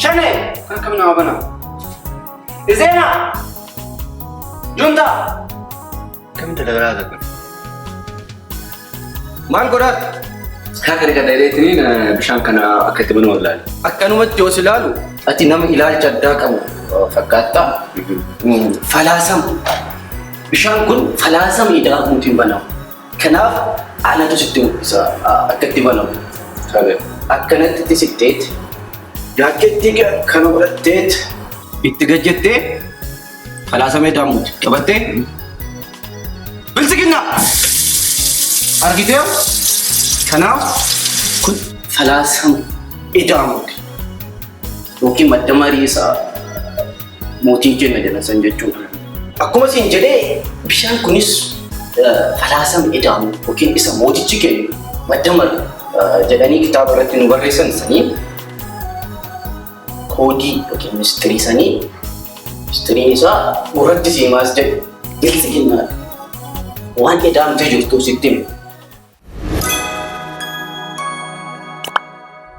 Shane, kan kami nama bana. Izena, Junta. Kami talaga kan. Maal godhaat? Akka gadaaletini bishaan kana akka itti banuu ilaalu. Akkanumatti yoo si ilaalu ati nama ilaalcha addaa qabu fakkaata. Falaasama. Bishaan kun falaasama jedhamuutiin banamu. Kanaaf aanatu sitti akka itti banamu. Akkanatti sitteet jaakkeettii kana godhatteet itti gajjettee falaasama jedhamuuti qabattee bilisiginna argitee kanaaf kun falaasama jedhamuuti yookiin madda marii isaa mootiin kenna jedhan jechuudha. Akkuma isin jedhee bishaan kunis falaasama jedhamu yookiin isa mootichi kennu madda marii jedhanii kitaaba irratti nu barreessan sanii koodii yookiin mistirii sanii mistiriin isaa gurratti siimaas jedhu bilisiginnaadha. Waan jedhamtee jirtu sitti himu.